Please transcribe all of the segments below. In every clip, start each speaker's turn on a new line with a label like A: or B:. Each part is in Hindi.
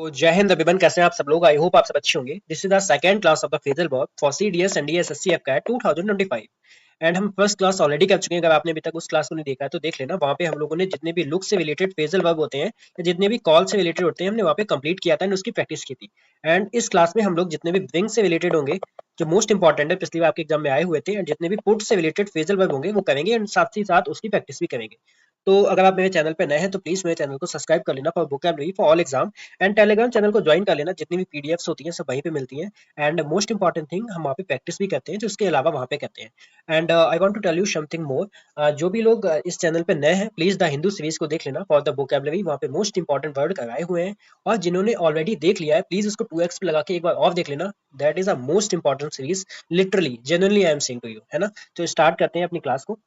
A: तो जय हिंद अभिमन, कैसे हैं आप सब लोग। आई होप आप सब अच्छे होंगे। This is the second class of the phrasal verb for CDS and DSSC AFCAT 2025 एंड हम फर्स्ट क्लास ऑलरेडी कर चुके हैं। अगर आपने अभी तक उस क्लास को नहीं देखा है तो देख लेना। वहां पे हम लोगों ने जितने भी लुक से रिलेटेड फेजल वर्ब होते हैं या जितने भी कॉल से रिलेटेड होते हैं हमने वहां पे कंप्लीट किया था एंड उसकी प्रैक्टिस की थी। एंड इस क्लास में हम लोग जितने भी विंग से रिलेटेड होंगे जो मोस्ट इंपॉर्टेंट है, पिछली बार आपके एग्जाम में आए हुए थे, एंड जितने भी पुट से रिलेटेड फेजल वर्ब होंगे वो करेंगे एंड साथ ही साथ उसकी प्रैक्टिस भी करेंगे। तो अगर आप मेरे चैनल पे नए हैं तो प्लीज मेरे चैनल को सब्सक्राइब कर लेना for vocabulary for all exam, and Telegram channel को ज्वाइन कर लेना। जितनी भी पीडीएफ्स होती हैं सब वहीं पे मिलती हैं एंड मोस्ट इंपॉर्टेंट थिंग हम वहाँ पे प्रैक्टिस भी करते हैं जो इसके अलावा वहाँ पे करते हैं। And I want to tell you something more. जो भी लोग इस चैनल पे नए हैं प्लीज द हिंदू सीरीज को देख लेना फॉर द वोकैबुलरी। वहाँ पे मोस्ट इंपॉर्टेंट वर्ड कराए हुए हैं और जिन्होंने ऑलरेडी देख लिया है प्लीज उसको 2x पे लगा के एक बार और देख लेना। That is a most important series, literally genuinely I am saying to you, है ना। तो स्टार्ट करते हैं अपनी क्लास को।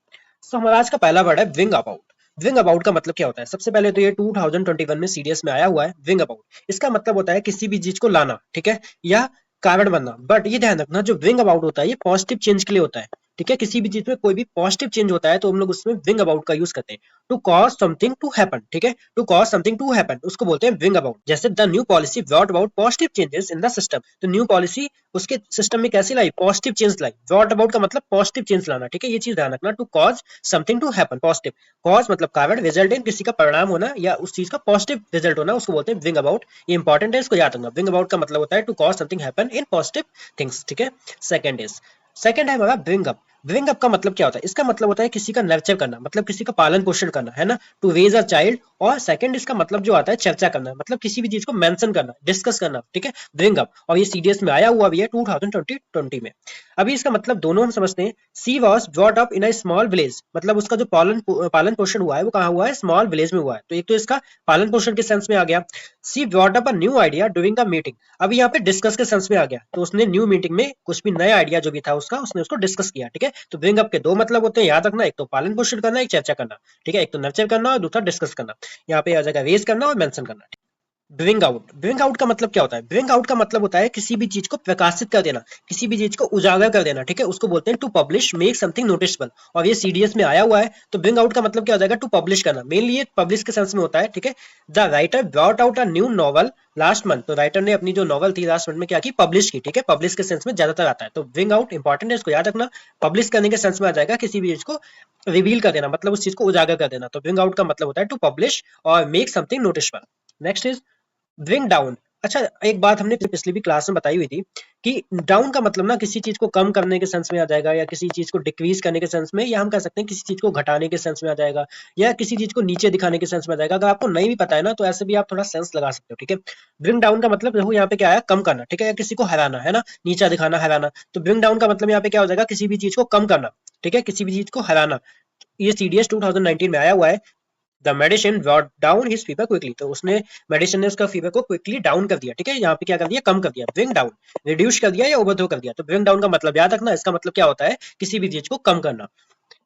A: सो हमारा आज का पहला वर्ड है विंग अबाउट। विंग अबाउट का मतलब क्या होता है? सबसे पहले तो ये 2021 में सीडीएस में आया हुआ है। विंग अबाउट इसका मतलब होता है किसी भी चीज को लाना, ठीक है, या कारण बनना। बट ये ध्यान रखना जो विंग अबाउट होता है ये पॉजिटिव चेंज के लिए होता है, ठीक है। किसी भी चीज में कोई भी पॉजिटिव चेंज होता है तो हम लोग उसमें विंग अबाउट का यूज करते हैं। To cause something to happen, ठीक है, to cause something to happen उसको बोलते हैं विंग अबाउट। जैसे the new policy brought about positive changes in the system. तो न्यू पॉलिसी उसके सिस्टम में कैसे लाई? पॉजिटिव चेंज लाई। ब्रॉट अबाउट का मतलब पॉजिटिव चेंज लाना, ठीक है, ये चीज ध्यान रखना। To cause something to happen, positive. Cause मतलब कारण, रिजल्ट इन किसी का परिणाम होना या उस चीज का पॉजिटिव रिजल्ट होना, उसको बोलते हैं विंग अबाउट। ये इंपॉर्टेंट है, इसको याद रखना। विंग अबाउट का मतलब होता है to cause something happen in positive things, ठीक है। सेकंड है हमारा ब्रिंग अप। ब्रिंग अप का मतलब क्या होता है? इसका मतलब होता है किसी का नर्चर करना, मतलब किसी का पालन पोषण करना, है ना, टू रेज अ चाइल्ड। और सेकंड इसका मतलब जो आता है चर्चा करना, मतलब किसी भी चीज को मेंशन करना, डिस्कस करना, ठीक है, ब्रिंग अप। और ये सीडीएस में आया हुआ भी है 2020 में। अभी इसका मतलब दोनों हम समझते हैं। She was brought up in a small village, मतलब उसका जो पालन पोषण हुआ है वो कहाँ हुआ है? स्मॉल विलेज में हुआ है। तो एक तो इसका पालन पोषण के सेंस में आ गया। She brought up a new idea during a meeting, अभी यहाँ पे डिस्कस के सेंस में आ गया। तो उसने न्यू मीटिंग में कुछ भी नया आइडिया जो भी था उसका उसने उसको डिस्कस किया, ठीक है। तो ब्रिंग अप के दो मतलब होते हैं, याद रखना। एक तो पालन पोषण करना, एक चर्चा करना, ठीक है। एक तो नर्चर करना और दूसरा डिस्कस करना। यहाँ पे आ जाएगा रेज करना और मेंशन करना। ब्रिंग आउट, ब्रिंग आउट का मतलब क्या होता है? ब्रिंग आउट का मतलब होता है किसी भी चीज को प्रकाशित कर देना, किसी भी चीज को उजागर कर देना, ठीक है, उसको बोलते हैं to publish, make something noticeable. और ये सीडीएस में आया हुआ है। तो ब्रिंग आउट का मतलब क्या हो जाएगा? टू पब्लिश करना। मेनली ये पब्लिश के सेंस में होता है, ठीक है। The writer brought out a new novel last month, तो राइटर ने अपनी जो नॉवल थी लास्ट मंथ में क्या की? पब्लिश की, ठीक है। पब्लिश के सेंस में ज्यादातर आता है। तो ब्रिंग आउट इंपॉर्टेंट है, इसको याद रखना। पब्लिश करने के सेंस में आ जाएगा किसी भी चीज को रिवील कर देना, मतलब उस चीज को उजागर कर देना। तो ब्रिंग आउट का मतलब होता है टू पब्लिश और make something noticeable. Next is bring down. अच्छा, एक बात हमने पिछली भी क्लास में बताई हुई थी कि डाउन का मतलब ना किसी चीज को कम करने के सेंस में आ जाएगा, या किसी चीज को डिक्रीज करने के सेंस में, या हम कह सकते हैं किसी चीज को घटाने के सेंस में आ जाएगा, या किसी चीज को नीचे दिखाने के सेंस में आ जाएगा। अगर आपको नहीं भी पता है ना तो ऐसे भी आप थोड़ा सेंस लगा सकते हो, ठीक है। ब्रिंग डाउन का मतलब देखो यहाँ पे क्या आया? कम करना, ठीक है, या किसी को हराना, है ना, नीचा दिखाना, हराना। तो ब्रिंग डाउन का मतलब यहाँ पे क्या हो जाएगा? किसी भी चीज को कम करना, ठीक है, किसी भी चीज को हराना। ये सीडीएस 2019 में आया हुआ है। The medicine brought down his fever quickly, तो उसने मेडिसिन ने उसका फीवर को क्विकली डाउन कर दिया, ठीक है। यहाँ पे क्या कर दिया? कम कर दिया। ब्रिंग डाउन, रिड्यूस कर दिया या ओवरथ्रो कर दिया। तो ब्रिंग डाउन का मतलब याद रखना, इसका मतलब क्या होता है? किसी भी चीज को कम करना।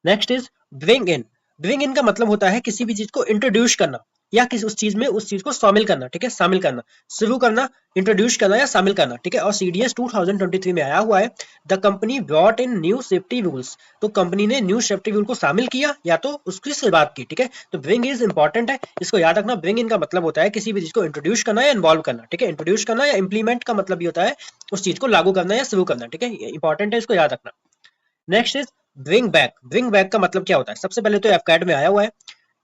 A: Next is bring in. Bring in का मतलब होता है किसी भी चीज को इंट्रोड्यूस करना, या किसी उस चीज में उस चीज को शामिल करना, ठीक है, शामिल करना, शुरू करना, इंट्रोड्यूस करना या शामिल करना, ठीक है। और सीडीएस 2023 में आया हुआ है। The company brought in new safety rules, तो कंपनी ने न्यू सेफ्टी रूल को शामिल किया या तो उसकी शुरुआत की, ठीक है। तो ब्रिंग इज इंपॉर्टेंट है, इसको याद रखना। ब्रिंग इन का मतलब होता है किसी भी चीज को इंट्रोड्यूस करना या इन्वॉल्व करना, ठीक है। इंट्रोड्यूस करना या इंप्लीमेंट का मतलब ये होता है उस चीज को लागू करना या शुरू करना, ठीक है। इंपॉर्टेंट है, इसको याद रखना। Next is bring back. Bring back का मतलब क्या होता है? सबसे पहले तो एफकैट में आया हुआ है।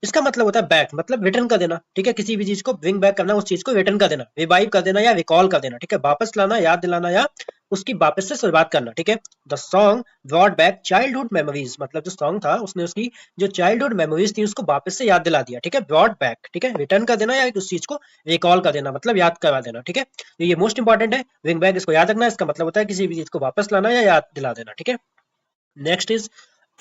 A: इसका मतलब होता है बैक, मतलब रिटर्न कर देना, ठीक है। किसी भी चीज को ब्रिंग बैक करना, उस चीज को रिटर्न कर देना, रिवाइव कर देना या रिकॉल कर देना, ठीक है, वापस लाना, याद दिलाना या उसकी वापस से शुरुआत करना, ठीक है। The song brought back childhood memories, मतलब जो सॉन्ग था उसने उसकी जो चाइल्डहुड मेमोरीज थी उसको वापस से याद दिला दिया, ठीक है। ब्रॉट बैक, ठीक है, रिटर्न कर देना या उस चीज को रिकॉल कर देना, मतलब याद करवा देना, ठीक है। तो ये मोस्ट इंपॉर्टेंट है, ब्रिंग बैक, इसको याद रखना। इसका मतलब होता है किसी भी चीज को वापस लाना या याद दिला देना, ठीक है। Next is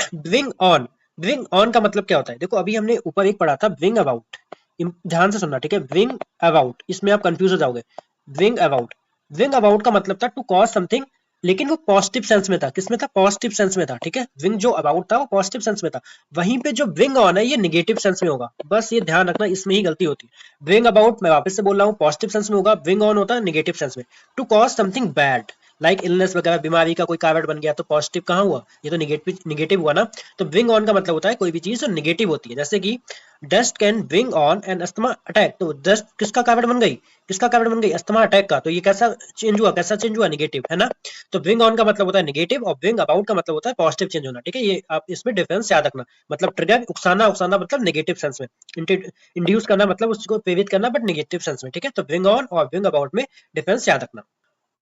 A: bring on. Bring on का मतलब क्या होता है? देखो अभी हमने ऊपर एक पढ़ा था ब्रिंग अबाउट, ध्यान से सुनना, ठीक है। ब्रिंग अबाउट, इसमें आप कंफ्यूज हो जाओगे। ब्रिंग अबाउट, ब्रिंग अबाउट का मतलब था टू कॉज समथिंग, लेकिन वो पॉजिटिव सेंस में था। किसमें था? पॉजिटिव सेंस में था, ठीक है। ब्रिंग जो अबाउट था वो पॉजिटिव सेंस में था। वहीं पे जो ब्रिंग ऑन है ये निगेटिव सेंस में होगा, बस ये ध्यान रखना, इसमें ही गलती होती है। ब्रिंग अबाउट मैं वापस से बोल रहा हूँ पॉजिटिव सेंस में होगा, ब्रिंग ऑन होता है निगेटिव सेंस में। To cause something bad, like illness वगैरह, बीमारी का कोई कारण बन गया तो पॉजिटिव कहाँ हुआ, ये तो निगेटिव निगेटिव हुआ ना। तो ब्रिंग ऑन का मतलब होता है कोई भी चीज जो निगेटिव होती है, जैसे कि dust can bring on an asthma attack, तो डस्ट किसका कारण बन गई, किसका कारण बन गई, अस्थमा अटैक का। तो ये कैसा चेंज हुआ, कैसा चेंज हुआ, निगेटिव, है ना। तो ब्रिंग ऑन का मतलब होता है निगेटिव और ब्रिंग अबाउट का मतलब होता है पॉजिटिव चेंज होना, ठीक है। ये आप इसमें डिफरेंस याद रखना। मतलब ट्रिगर उकसाना, उकसाना मतलब नेगेटिव सेंस में, इंड्यूस करना मतलब उसको प्रेरित करना बट नेगेटिव सेंस में, ठीक है। तो ब्रिंग ऑन और ब्रिंग अबाउट में डिफरेंस याद रखना।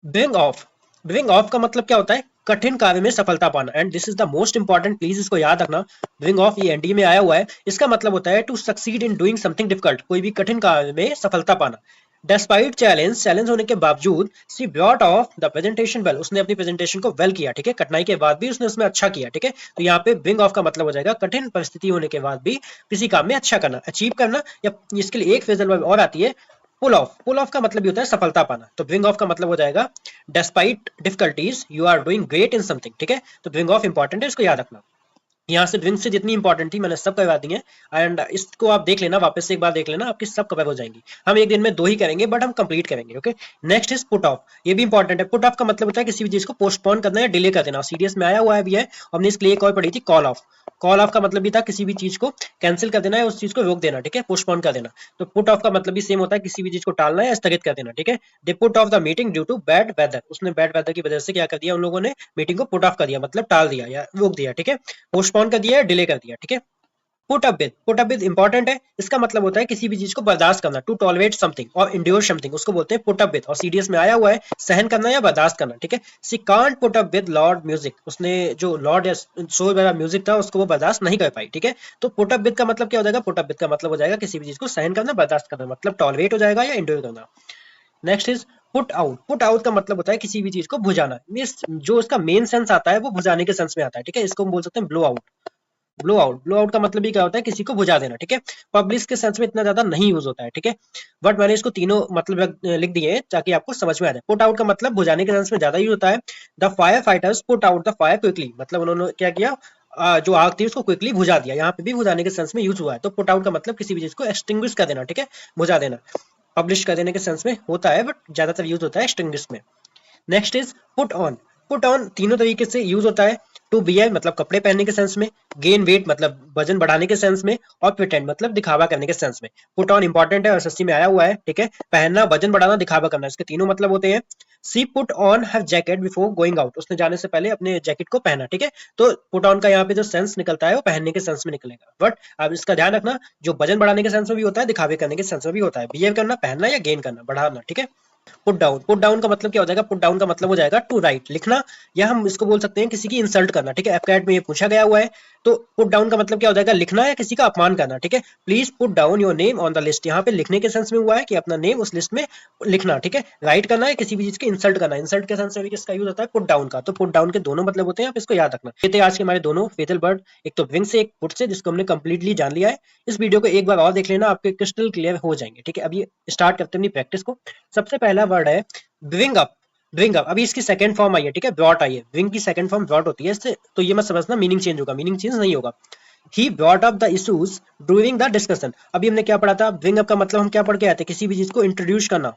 A: ब्रिंग ऑफ, ब्रिंग ऑफ का मतलब क्या होता है, कठिन कार्य में सफलता पाना, and this is the most important, please इसको याद रखना। ब्रिंग ऑफ ये एनडी में आया हुआ है, इसका मतलब होता है to succeed in doing something difficult, कोई भी कठिन कार्य में सफलता पाना। डिस्पाइट चैलेंज, चैलेंज होने के बावजूद she brought off the presentation well, उसने अपनी प्रेजेंटेशन को वेल किया, ठीक है। कठिनाई के बाद भी उसने उसमें अच्छा किया, ठीक है। तो यहाँ पे ब्रिंग ऑफ का मतलब हो जाएगा कठिन परिस्थिति होने के बाद भी किसी काम में अच्छा करना, अचीव करना। या इसके लिए एक फ्रेजल वर्ब और आती है, पुल ऑफ। पुल ऑफ का मतलब भी होता है सफलता पाना। तो ब्रिंग ऑफ का मतलब हो जाएगा despite difficulties you are doing great in something, ठीक है। तो ब्रिंग ऑफ इंपॉर्टेंट है, इसको याद रखना। यहाँ से ड्रिंक से जितनी इंपॉर्टेंट थी मैंने सब करवा दी है, एंड इसको आप देख लेना, वापस से एक बार देख लेना, आपकी सब कवर हो जाएंगी। हम एक दिन में 2 ही करेंगे बट हम कंप्लीट करेंगे, okay. Next is put off, ये भी इंपॉर्टेंट है। पुट ऑफ का मतलब होता है किसी भी चीज को पोस्टपोन करना या डिले कर देना। सीरियस में आया हुआ है भी है, हमने इसके लिए एक और पढ़ी थी कॉल ऑफ। कॉल ऑफ का मतलब भी था किसी भी चीज को कैंसिल कर देना है, उस चीज को रोक देना, ठीक है, पोस्टपोन कर देना। तो पुट ऑफ का मतलब भी सेम होता है, किसी भी चीज को टालना या स्थगित कर देना, ठीक है। They put off the meeting due to bad weather, उसने बैड वेदर की वजह से क्या कर दिया, उन लोगों ने मीटिंग को पुट ऑफ कर दिया, मतलब टाल दिया या रोक दिया, ठीक है। पोस्टपोन कर दिया, डिले कर दिया, ठीक है। Put up with, put up with important है, इसका मतलब होता है किसी भी चीज को बर्दाश्त करना, टू टॉलरेट समथिंग और इंड्योर समथिंग, उसको बोलते हैं पुट अप विद। और सीडीएस में आया हुआ है सहन करना या बर्दाश्त करना, ठीक है। She can't put up with loud music, उसने जो लॉर्ड या शोर वाला म्यूजिक था उसको वो बर्दाश्त नहीं कर पाई, ठीक है। तो पुट अप विद का मतलब क्या हो जाएगा, पुट अप विद का मतलब हो जाएगा किसी भी चीज को सहन करना, बर्दाश्त करना, मतलब टॉलरेट हो जाएगा या इंड्योर करना। Next is put out, put out का मतलब होता है किसी भी चीज को बुझाना, मींस जो इसका मेन सेंस आता है वो बुझाने के सेंस में आता है, ठीक है। इसको हम बोल सकते हैं blow out. Blow out, blow out का मतलब ही क्या होता है, किसी को बुझा देना, ठीक है। पब्लिश के सेंस में इतना ज्यादा नहीं यूज होता है, ठीक है। बट मैंने इसको तीनों मतलब लिख दिए हैं ताकि आपको समझ में आ जाए। पुट आउट का मतलब बुझाने के सेंस में ज्यादा यूज होता है। The fire fighters put out the fire quickly, मतलब उन्होंने क्या किया, जो आग थी उसको क्विकली बुझा दिया। यहाँ पे भी बुझाने के सेंस में यूज हुआ है। तो पुट आउट का मतलब किसी भी चीज को एक्सटिंग्विश कर देना, ठीक है, बुझा देना। पब्लिश कर देने के सेंस में होता है बट ज्यादातर यूज होता है एक्सटिंग्विश में। Next is put on, put on तीनों तरीके से यूज होता है। टू बियर मतलब कपड़े पहनने के सेंस में, गेन वेट मतलब वजन बढ़ाने के सेंस में, और प्रिटेंड मतलब दिखावा करने के सेंस में। पुट ऑन इंपॉर्टेंट है और एसएससी में आया हुआ है, ठीक है। पहनना, वजन बढ़ाना, दिखावा करना, इसके तीनों मतलब होते हैं। She put on her jacket before going out, उसने जाने से पहले अपने जैकेट को पहना, ठीक है। तो पुट ऑन का यहाँ पे जो सेंस निकलता है वो पहनने के सेंस में निकलेगा। बट अब इसका ध्यान रखना, जो वजन बढ़ाने के सेंस में भी होता है, दिखावे करने के सेंस में भी होता है। बिहेव करना, पहनना या गेन करना, बढ़ाना, ठीक है। पुट डाउन, पुट डाउन का मतलब क्या हो जाएगा, पुट डाउन का मतलब हो जाएगा टू राइट, लिखना, या हम इसको बोल सकते हैं किसी की इंसल्ट करना, ठीक है। एपकैट में ये पूछा गया हुआ है। तो पुट डाउन का मतलब क्या हो जाएगा, लिखना या किसी का अपमान करना, ठीक है। Please put down your name on the list, यहाँ पे लिखने के सेंस में हुआ है कि अपना नेम उस लिस्ट में लिखना, ठीक है। राइट करना है किसी भी चीज की इंसल्ट करना, इंसल्ट के सेंस में भी किसका यूज होता है, पुट डाउन का। तो पुट डाउन के दोनों मतलब होते हैं, आप इसको याद रखना। ये थे आज के हमारे दोनों फेथल वर्ड, एक तो विंग से, एक पुट से, जिसको हमने कंप्लीटली जान लिया है। इस वीडियो को एक बार और देख लेना, आपके क्रिस्टल क्लियर हो जाएंगे, ठीक है। अभी स्टार्ट करते हैं अपनी प्रैक्टिस को। सबसे पहला वर्ड है ब्रिंग अप, ब्रिंग अप। अभी इसकी सेकंड फॉर्म आई है, ठीक है, ब्रॉट आई है। ब्रिंग की सेकंड फॉर्म ब्रॉट होती है, इससे तो ये मत समझना मीनिंग चेंज होगा, मीनिंग चेंज नहीं होगा। He brought up the issues during the discussion. अभी हमने क्या पढ़ा था, ब्रिंग अप का मतलब हम क्या पढ़ के आए थे, किसी भी चीज को इंट्रोड्यूस करना।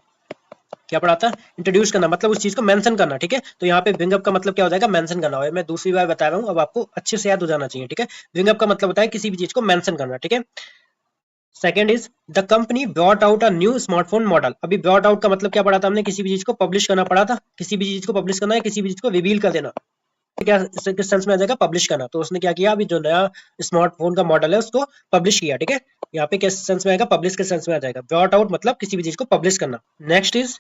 A: क्या पढ़ा था, इंट्रोड्यूस करना, मतलब उस चीज को मेंशन करना, ठीक है। तो यहाँ पे ब्रिंग अप का मतलब क्या हो जाएगा, मेंशन करना। और मैं दूसरी बार बता रहा हूँ, अब आपको अच्छे से याद हो जाना चाहिए, ठीक है। ब्रिंग अप का मतलब होता है किसी भी चीज को मेंशन करना, ठीक है। Second is the company brought out a new smartphone model. अभी ब्रॉट आउट का मतलब क्या पढ़ा था हमने, किसी भी चीज को पब्लिश करना पड़ा था, किसी भी चीज को पब्लिश करना है, किसी भी चीज को रिवील कर देना, क्या किस सेंस में आ जाएगा, पब्लिश करना। तो उसने क्या किया, अभी जो नया स्मार्टफोन का मॉडल है उसको पब्लिश किया, ठीक है। यहाँ पे किस सेंस में आएगा, पब्लिश के सेंस में आ जाएगा। ब्रॉट आउट मतलब किसी भी चीज को पब्लिश करना। नेक्स्ट इज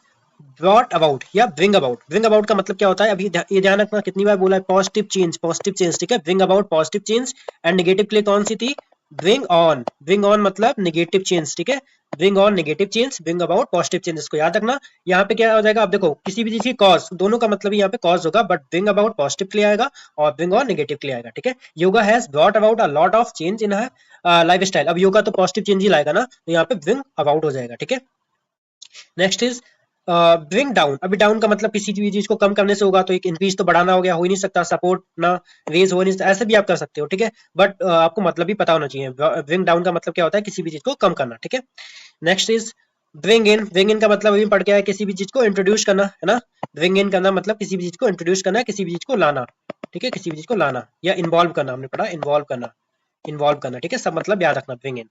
A: ब्रॉट अबाउट या ब्रिंग अबाउट। ब्रिंग अबाउट का मतलब क्या होता है, अभी ये ध्यान रखना, कितनी बार बोला है, पॉजिटिव चेंज, पॉजिटिव चेंज, ठीक है। Bring about positive change, and negative के लिए कौन सी थी, ब्रिंग ऑन। ब्रिंग ऑन मतलब नेगेटिव चेंज, ठीक है। Bring on negative change, bring about positive change, इसको याद रखना। यहाँ पे क्या हो जाएगा, आप देखो किसी भी चीज की कॉज, दोनों का मतलब यहाँ पे कॉज होगा, बट ब्रिंग अबाउट पॉजिटिव के लिए आएगा और ब्रिंग ऑन नेगेटिव के लिए आएगा, ठीक है। Yoga has brought about a lot of change in her life style. अब योगा तो पॉजिटिव चेंज ही लाएगा ना, तो यहाँ पे ब्रिंग अबाउट हो जाएगा, ठीक है। Next is bring down. अभी डाउन का मतलब किसी भी चीज को कम करने से होगा, तो एक इंक्रीज तो बढ़ाना हो गया, हो ही नहीं सकता, सपोर्ट ना रेज हो नहीं सकता, ऐसे भी आप कर सकते हो, ठीक है। बट आपको मतलब भी पता होना चाहिए। ब्रिंग डाउन का मतलब क्या होता है, किसी भी चीज को कम करना, ठीक है। नेक्स्ट इज ब्रिंग इन का मतलब अभी पढ़ के आया, किसी भी चीज को इंट्रोड्यूस करना, है ना। ब्रिंग इन करना मतलब किसी भी चीज को इंट्रोड्यूस करना, किसी भी चीज को लाना, ठीक है, किसी भी चीज को लाना या इन्वॉल्व करना, हमने पढ़ा इन्वॉल्व करना, इन्वॉल्व करना, ठीक है, सब मतलब याद रखना bring in.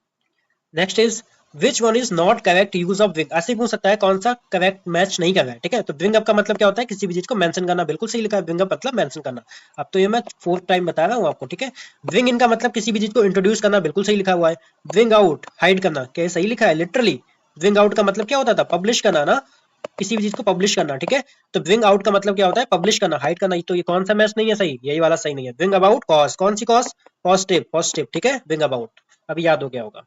A: Next is which one is not correct use of bring, ऐसे पूछ सकता है कौन सा करेक्ट मैच नहीं कर रहा है, ठीक है। तो ब्रिंग अप का मतलब क्या होता है, किसी भी चीज को मेंशन करना, बिल्कुल सही लिखा है, ब्रिंग अप मतलब मेंशन करना। अब तो ये मैं फोर्थ टाइम बता रहा हूँ आपको, ठीक है। ब्रिंग इन का मतलब किसी भी चीज को इंट्रोड्यूस करना, बिल्कुल सही लिखा हुआ है। ब्रिंग आउट हाइड करना, क्या सही लिखा है लिटरली। ब्रिंग आउट का मतलब क्या होता था, पब्लिश करना ना, किसी भी चीज को पब्लिश करना, ठीक है। तो ब्रिंग आउट का मतलब क्या होता है, पब्लिश करना, हाइड करना। तो ये कौन सा मैच नहीं है सही, यही वाला सही नहीं है। ब्रिंग अबाउट कॉज, कौन सी कॉज, पॉजिटिव, पॉजिटिव, ठीक है, ब्रिंग अबाउट। अभी याद हो गया होगा।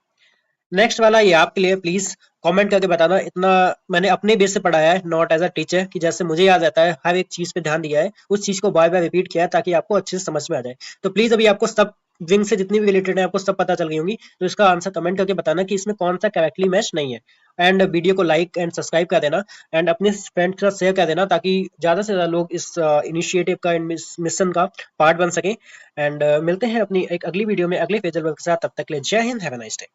A: नेक्स्ट वाला ये आपके लिए, प्लीज कमेंट करके बताना। इतना मैंने अपने बेस से पढ़ाया है, नॉट एज अ टीचर, कि जैसे मुझे याद रहता है, हर एक चीज पे ध्यान दिया है, उस चीज को बार बार रिपीट किया है ताकि आपको अच्छे से समझ में आ जाए। तो प्लीज अभी आपको सब विंग से जितनी भी रिलेटेड है आपको सब पता चल गई होंगी, तो इसका आंसर कमेंट करके बताना कि इसमें कौन सा करेक्टली मैच नहीं है। एंड वीडियो को लाइक एंड सब्सक्राइब कर देना, एंड अपने फ्रेंड के साथ शेयर कर देना, ताकि ज्यादा से ज्यादा लोग इस इनिशिएटिव का, मिशन का पार्ट बन सके। एंड मिलते हैं अपनी एक अगली वीडियो में अगले फेजल के साथ, तब तक के लिए जय Hind, have a nice day.